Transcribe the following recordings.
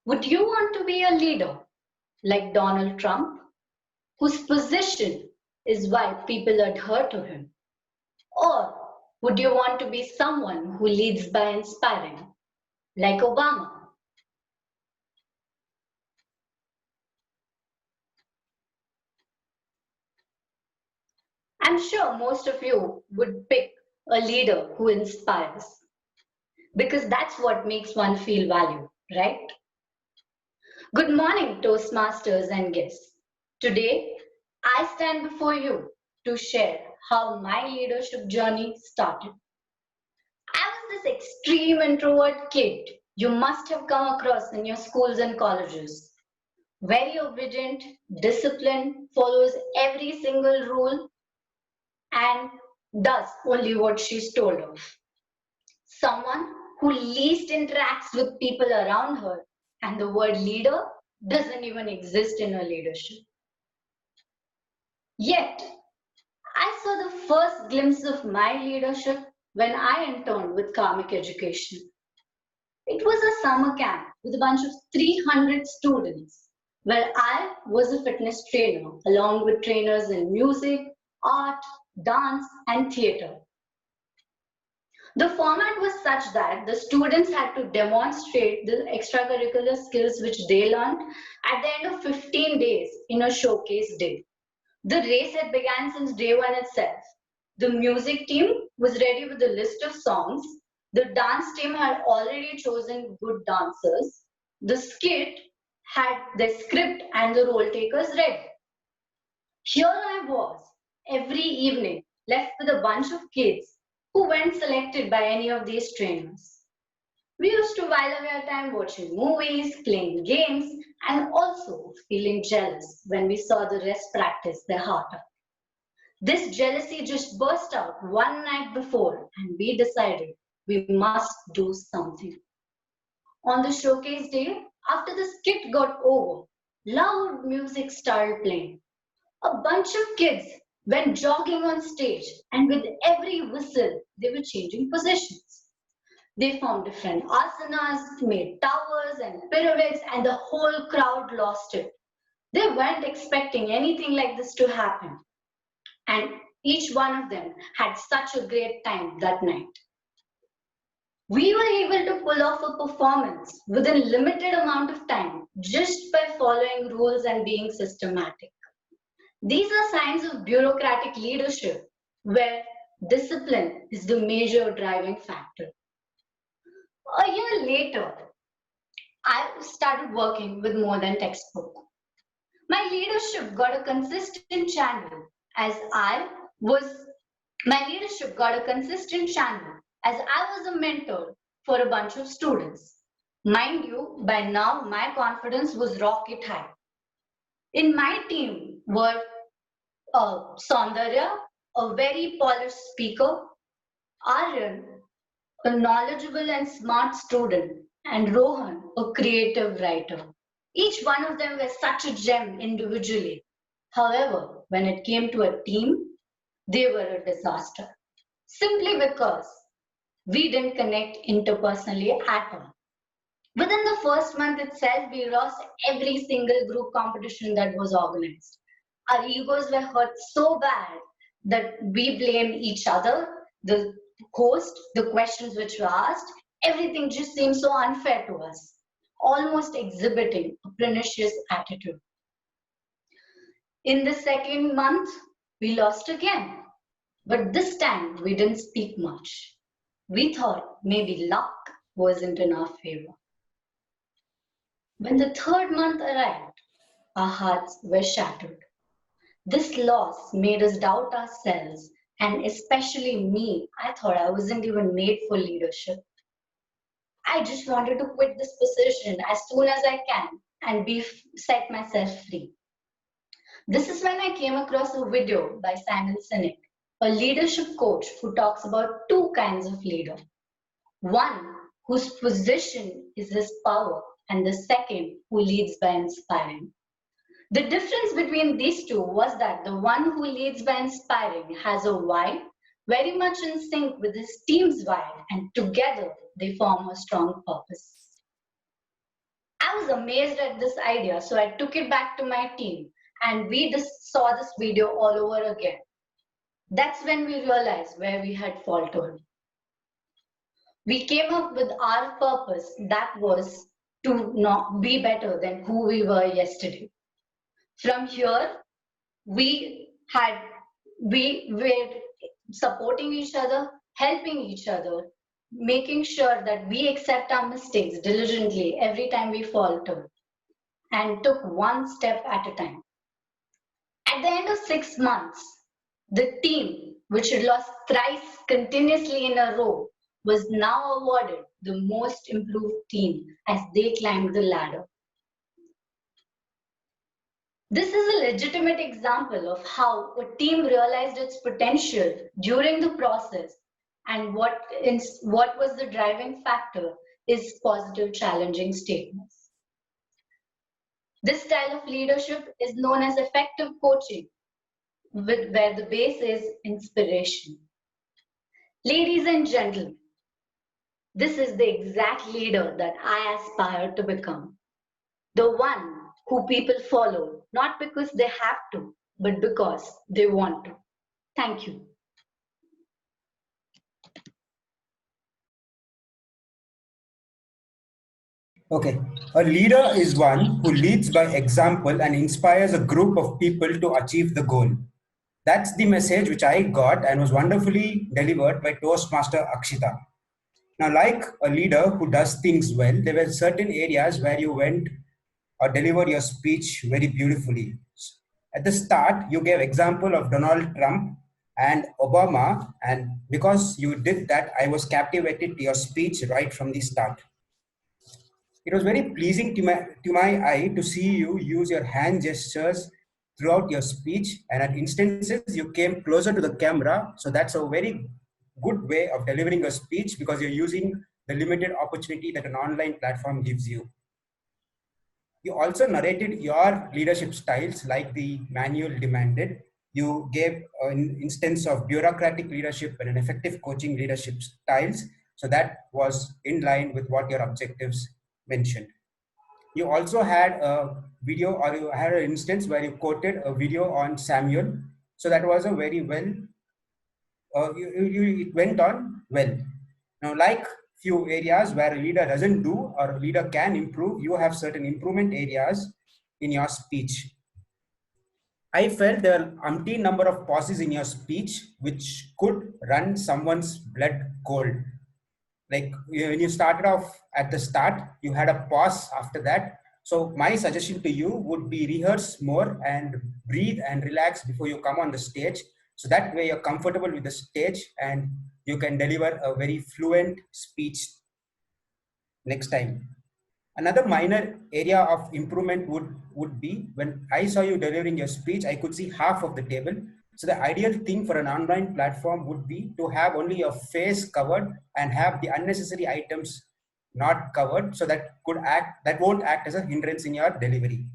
Would you want to be a leader like Donald Trump, whose position is why people adhere to him? Or would you want to be someone who leads by inspiring, like Obama? I'm sure most of you would pick a leader who inspires because that's what makes one feel valued, right? Good morning, Toastmasters and guests. Today, I stand before you to share how my leadership journey started. I was this extreme introvert kid you must have come across in your schools and colleges. Very obedient, disciplined, follows every single rule, and does only what she's told of. Someone who least interacts with people around her, and the word leader doesn't even exist in her leadership. Yet, I saw the first glimpse of my leadership when I interned with Karmic Education. It was a summer camp with a bunch of 300 students where I was a fitness trainer along with trainers in music, art, dance, and theater. The format was such that the students had to demonstrate the extracurricular skills which they learned at the end of 15 days in a showcase day. The race had begun since day one itself. The music team was ready with a list of songs. The dance team had already chosen good dancers. The skit had the script and the role takers ready. Here I was, every evening, left with a bunch of kids who weren't selected by any of these trainers. We used to while away our time watching movies, playing games, and also feeling jealous when we saw the rest practice their heart out. This jealousy just burst out one night before, and we decided we must do something. On the showcase day, after the skit got over, loud music started playing. A bunch of kids went jogging on stage, and with every whistle, they were changing positions. They formed different asanas, made towers and pyramids, and the whole crowd lost it. They weren't expecting anything like this to happen, and each one of them had such a great time that night. We were able to pull off a performance within limited amount of time just by following rules and being systematic. These are signs of bureaucratic leadership where discipline is the major driving factor. A year later, I started working with more than textbook. My leadership got a consistent channel as I was my leadership got a consistent channel as I was a mentor for a bunch of students. Mind you, by now my confidence was rocket high. In my team were Saundarya, a very polished speaker, Aryan, a knowledgeable and smart student, and Rohan, a creative writer. Each one of them was such a gem individually. However, when it came to a team, they were a disaster. Simply because we didn't connect interpersonally at all. Within the first month itself, we lost every single group competition that was organized. Our egos were hurt so bad that we blamed each other, the host, the questions which were asked, everything just seemed so unfair to us, almost exhibiting a pernicious attitude. In the second month, we lost again, but this time we didn't speak much. We thought maybe luck wasn't in our favor. When the third month arrived, our hearts were shattered. This loss made us doubt ourselves, and especially me. I thought I wasn't even made for leadership. I just wanted to quit this position as soon as I can and set myself free. This is when I came across a video by Simon Sinek, a leadership coach who talks about two kinds of leader. One whose position is his power, and the second who leads by inspiring. The difference between these two was that the one who leads by inspiring has a why, very much in sync with his team's why, and together they form a strong purpose. I was amazed at this idea, so I took it back to my team and we just saw this video all over again. That's when we realized where we had faltered. We came up with our purpose, that was to not be better than who we were yesterday. From here, we had we were supporting each other, helping each other, making sure that we accept our mistakes diligently every time we falter and took one step at a time. At the end of 6 months, the team, which had lost thrice continuously in a row, was now awarded the most improved team as they climbed the ladder. This is a legitimate example of how a team realized its potential during the process, and what was the driving factor is positive challenging statements. This style of leadership is known as effective coaching, where the base is inspiration. Ladies and gentlemen, this is the exact leader that I aspire to become. The one who people follow, not because they have to, but because they want to. Thank you. Okay. A leader is one who leads by example and inspires a group of people to achieve the goal. That's the message which I got and was wonderfully delivered by Toastmaster Akshita. Now, like a leader who does things well, there were certain areas where you went or delivered your speech very beautifully. At the start, you gave example of Donald Trump and Obama, and because you did that, I was captivated to your speech right from the start. It was very pleasing to my eye to see you use your hand gestures throughout your speech, and at instances you came closer to the camera. So that's a very good way of delivering a speech because you're using the limited opportunity that an online platform gives you. You also narrated your leadership styles like the manual demanded. You gave an instance of bureaucratic leadership and an effective coaching leadership styles. So that was in line with what your objectives mentioned. You also had a video, or you had an instance where you quoted a video on Samuel. So that was a very well, it went on well. Now, like few areas where a leader doesn't do or a leader can improve, you have certain improvement areas in your speech. I felt there are umpteen number of pauses in your speech which could run someone's blood cold. Like when you started off at the start, you had a pause after that. So my suggestion to you would be rehearse more and breathe and relax before you come on the stage. So that way you're comfortable with the stage and you can deliver a very fluent speech next time. Another minor area of improvement would be when I saw you delivering your speech, I could see half of the table. So the ideal thing for an online platform would be to have only your face covered and have the unnecessary items not covered, so that won't act as a hindrance in your delivery.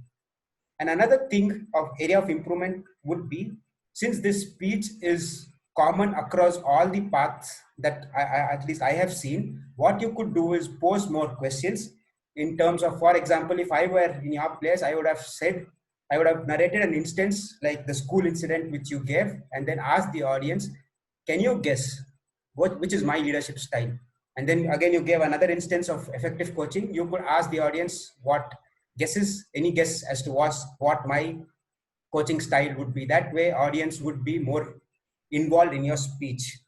And another thing of area of improvement would be, since this speech is common across all the paths that at least I have seen, what you could do is pose more questions in terms of, for example, if I were in your place, I would have narrated an instance like the school incident which you gave, and then asked the audience, can you guess which is my leadership style? And then again, you gave another instance of effective coaching. You could ask the audience any guess as to what my coaching style would be. That way, audience would be more involved in your speech.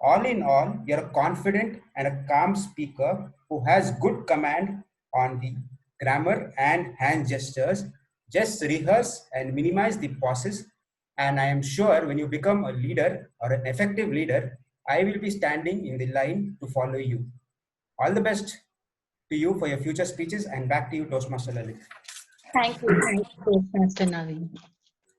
All in all, you're a confident and a calm speaker who has good command on the grammar and hand gestures. Just rehearse and minimize the pauses. And I am sure when you become a leader or an effective leader, I will be standing in the line to follow you. All the best to you for your future speeches, and back to you, Toastmaster Lalit. Thank you, Toastmaster Naveen.